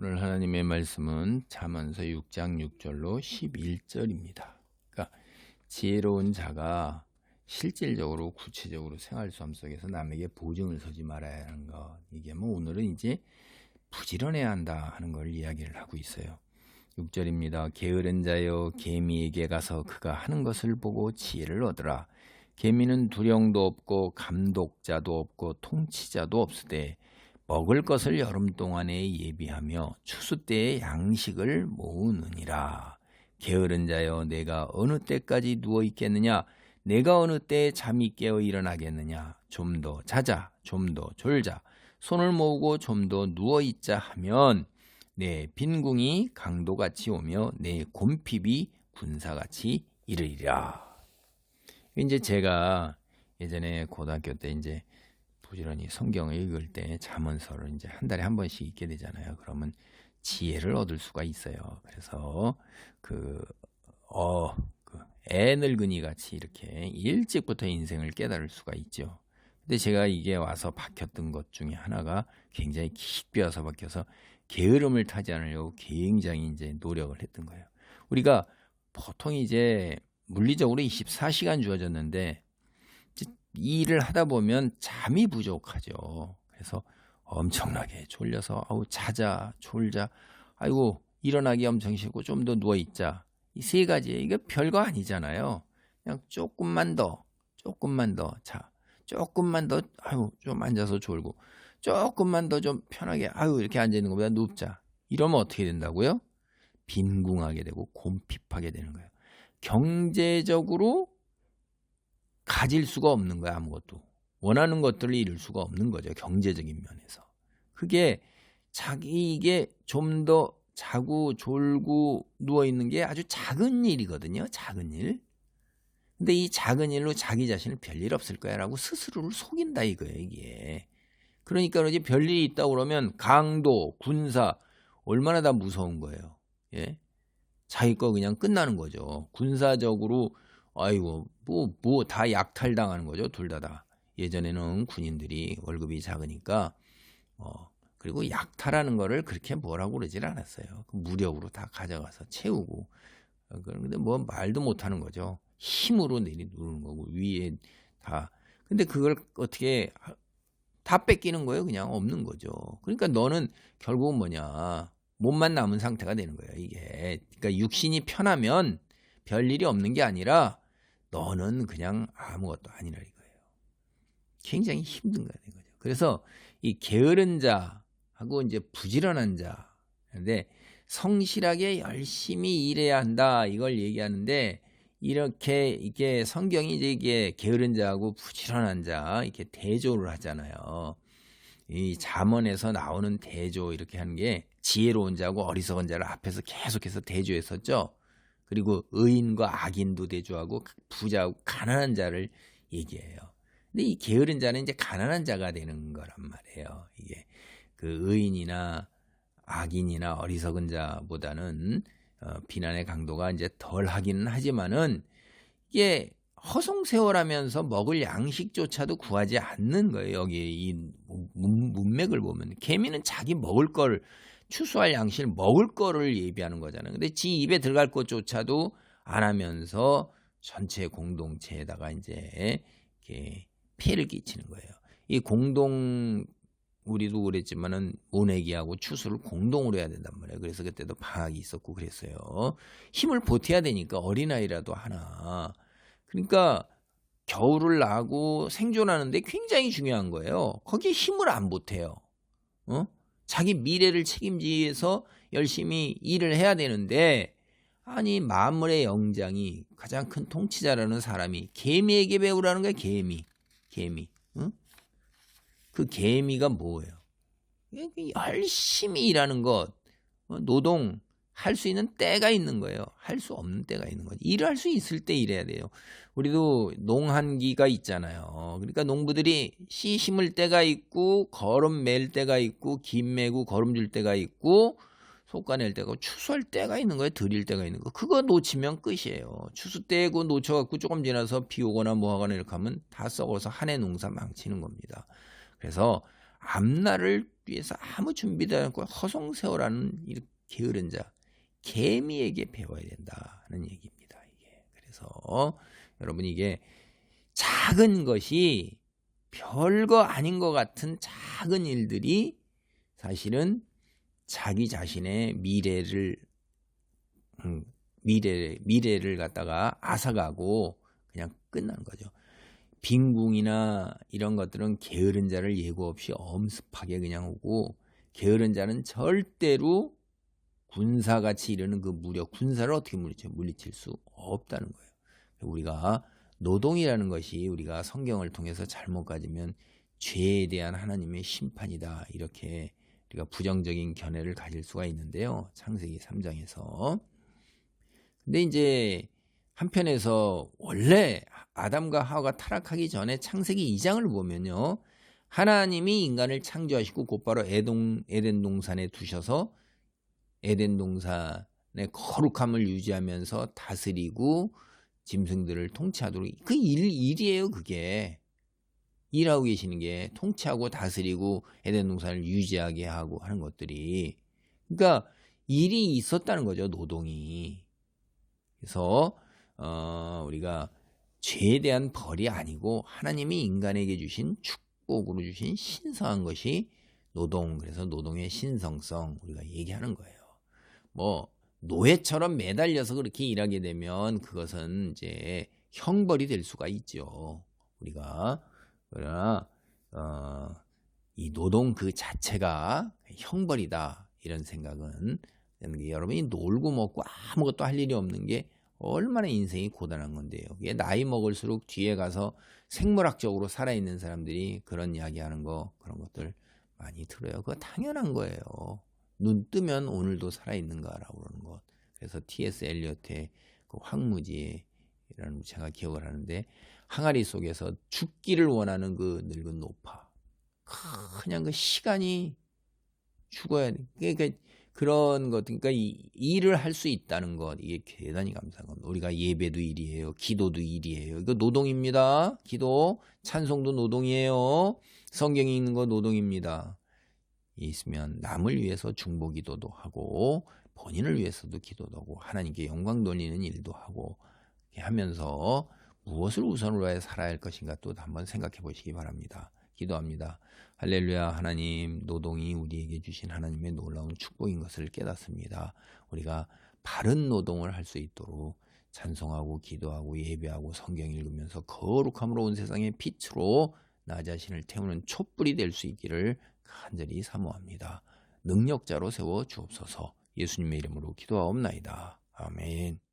오늘 하나님의 말씀은 잠언서 6장 6절로 11절입니다. 그러니까 지혜로운 자가 실질적으로 구체적으로 생활 삶 속에서 남에게 보증을 서지 말아야 하는 것. 이게 오늘은 이제 부지런해야 한다 하는 걸 이야기를 하고 있어요. 6절입니다. 게으른 자여 개미에게 가서 그가 하는 것을 보고 지혜를 얻으라. 개미는 두령도 없고 감독자도 없고 통치자도 없으되 먹을 것을 여름 동안에 예비하며 추수 때에 양식을 모으느니라. 게으른 자여 내가 어느 때까지 누워 있겠느냐? 내가 어느 때에 잠이 깨어 일어나겠느냐? 좀 더 자자, 좀 더 졸자, 손을 모으고 좀 더 누워 있자 하면 내 빈궁이 강도같이 오며 내 곰핍이 군사같이 이르리라. 이제 제가 예전에 고등학교 때 이제 부지런히 성경을 읽을 때 잠언서를 이제 한 달에 한 번씩 읽게 되잖아요. 그러면 지혜를 얻을 수가 있어요. 그래서 애 늙은이 같이 이렇게 일찍부터 인생을 깨달을 수가 있죠. 근데 제가 이게 와서 박혔던 것 중에 하나가 굉장히 깊이어서 박혀서 게으름을 타지 않으려고 굉장히 이제 노력을 했던 거예요. 우리가 보통 이제 물리적으로 24시간 주어졌는데 이 일을 하다 보면 잠이 부족하죠. 그래서 엄청나게 졸려서 자자, 졸자, 아이고 일어나기 엄청 싫고 좀 더 누워 있자. 이 세 가지 이거 별거 아니잖아요. 그냥 조금만 더 자, 조금만 더 좀 앉아서 졸고, 조금만 더 좀 편하게 이렇게 앉아 있는 것보다 눕자. 이러면 어떻게 된다고요? 빈궁하게 되고 곰핍하게 되는 거예요. 경제적으로 가질 수가 없는 거야. 아무것도 원하는 것들을 이룰 수가 없는 거죠. 경제적인 면에서. 그게 이게 좀 더 자고 졸고 누워있는 게 아주 작은 일이거든요. 작은 일. 근데 이 작은 일로 자기 자신을 별일 없을 거야 라고 스스로를 속인다 이거예요. 이게. 그러니까 이제 별일이 있다고 그러면 강도, 군사 얼마나 다 무서운 거예요. 예? 자기 거 그냥 끝나는 거죠. 군사적으로 다 약탈당하는 거죠. 둘 다. 예전에는 군인들이 월급이 작으니까 그리고 약탈하는 거를 그렇게 뭐라고 그러질 않았어요. 무력으로 다 가져가서 채우고. 그런데 말도 못하는 거죠. 힘으로 누르는 거고 위에 다. 근데 그걸 어떻게 다 뺏기는 거예요. 그냥 없는 거죠. 그러니까 너는 결국은 몸만 남은 상태가 되는 거예요. 이게. 그러니까 육신이 편하면 별일이 없는 게 아니라 너는 그냥 아무것도 아니라 이거예요. 굉장히 힘든 거예요. 그래서 이 게으른 자하고 이제 부지런한 자. 근데 성실하게 열심히 일해야 한다. 이걸 얘기하는데 이게 성경이 이게 게으른 자하고 부지런한 자 이렇게 대조를 하잖아요. 이 잠언에서 나오는 대조 이렇게 하는 게 지혜로운 자하고 어리석은 자를 앞에서 계속해서 대조했었죠. 그리고 의인과 악인도 대조하고 부자하고 가난한 자를 얘기해요. 근데 이 게으른 자는 이제 가난한 자가 되는 거란 말이에요. 이게 그 의인이나 악인이나 어리석은 자보다는 비난의 강도가 이제 덜 하기는 하지만은 이게 허송세월하면서 먹을 양식조차도 구하지 않는 거예요. 여기 이 문맥을 보면 개미는 자기 먹을 걸 추수할 양식을 먹을 거를 예비하는 거잖아요. 근데 지 입에 들어갈 것조차도 안 하면서 전체 공동체에다가 이제 이렇게 피해를 끼치는 거예요. 이 우리도 그랬지만은 모내기하고 추수를 공동으로 해야 된단 말이에요. 그래서 그때도 방학이 있었고 그랬어요. 힘을 보태야 되니까 어린아이라도 하나. 그러니까 겨울을 나고 생존하는데 굉장히 중요한 거예요. 거기에 힘을 안 보태요. 자기 미래를 책임지면서 열심히 일을 해야 되는데 만물의 영장이 가장 큰 통치자라는 사람이 개미에게 배우라는 거야. 개미. 응? 그 개미가 뭐예요? 열심히 일하는 것, 노동 할 수 있는 때가 있는 거예요. 할 수 없는 때가 있는 거죠. 일을 할 수 있을 때 일해야 돼요. 우리도 농한기가 있잖아요. 그러니까 농부들이 씨 심을 때가 있고 거름 맬 때가 있고 김 매고 거름 줄 때가 있고 솎아 낼 때가 추수할 때가 있는 거예요. 들일 때가 있는 거. 그거 놓치면 끝이에요. 추수 때고 놓쳐갖고 조금 지나서 비 오거나 뭐 하거나 이렇게 하면 다 썩어서 한 해 농사 망치는 겁니다. 그래서 앞날을 위해서 아무 준비도 않고 허송세월하는 이 게으른 자, 개미에게 배워야 된다는 얘기입니다. 이게. 그래서 여러분 이게 작은 것이 별거 아닌 것 같은 작은 일들이 사실은 자기 자신의 미래를 갖다가 앗아가고 그냥 끝나는 거죠. 빈궁이나 이런 것들은 게으른 자를 예고 없이 엄습하게 그냥 오고, 게으른 자는 절대로 군사같이 이르는 그 무력, 군사를 어떻게 물리칠 수 없다는 거예요. 우리가 노동이라는 것이 우리가 성경을 통해서 잘못 가지면 죄에 대한 하나님의 심판이다, 이렇게 우리가 부정적인 견해를 가질 수가 있는데요. 창세기 3장에서. 근데 이제 한편에서 원래 아담과 하와가 타락하기 전에 창세기 2장을 보면요, 하나님이 인간을 창조하시고 곧바로 에덴 동산에 두셔서 에덴 동산의 거룩함을 유지하면서 다스리고 짐승들을 통치하도록, 그 일이에요. 그게 일하고 계시는 게 통치하고 다스리고 에덴 동산을 유지하게 하고 하는 것들이, 그러니까 일이 있었다는 거죠, 노동이. 그래서 우리가 죄에 대한 벌이 아니고 하나님이 인간에게 주신 축복으로 주신 신성한 것이 노동, 그래서 노동의 신성성 우리가 얘기하는 거예요. 뭐 노예처럼 매달려서 그렇게 일하게 되면 그것은 이제 형벌이 될 수가 있죠. 우리가 그러나 이 노동 그 자체가 형벌이다, 이런 생각은, 여러분이 놀고 먹고 아무것도 할 일이 없는 게 얼마나 인생이 고단한 건데요. 이게 나이 먹을수록 뒤에 가서 생물학적으로 살아있는 사람들이 그런 이야기하는 거, 그런 것들 많이 들어요. 그거 당연한 거예요. 눈 뜨면 오늘도 살아있는가라고 그러는 것. 그래서 T.S. 엘리엇의 그 황무지라는, 제가 기억을 하는데, 항아리 속에서 죽기를 원하는 그 늙은 노파, 그냥 그 시간이 죽어야 돼. 그러니까 그런 것, 그러니까 이 일을 할 수 있다는 것, 이게 대단히 감사한 겁니다. 우리가 예배도 일이에요, 기도도 일이에요. 이거 노동입니다. 기도, 찬송도 노동이에요. 성경 읽는 거 노동입니다. 있으면 남을 위해서 중보기도도 하고 본인을 위해서도 기도도 하고 하나님께 영광 돌리는 일도 하고, 이렇게 하면서 무엇을 우선으로 해 살아야 할 것인가 또 한번 생각해 보시기 바랍니다. 기도합니다. 할렐루야. 하나님, 노동이 우리에게 주신 하나님의 놀라운 축복인 것을 깨닫습니다. 우리가 바른 노동을 할 수 있도록 찬송하고 기도하고 예배하고 성경 읽으면서 거룩함으로 온 세상의 빛으로 나 자신을 태우는 촛불이 될 수 있기를 간절히 사모합니다. 능력자로 세워 주옵소서. 예수님의 이름으로 기도하옵나이다. 아멘.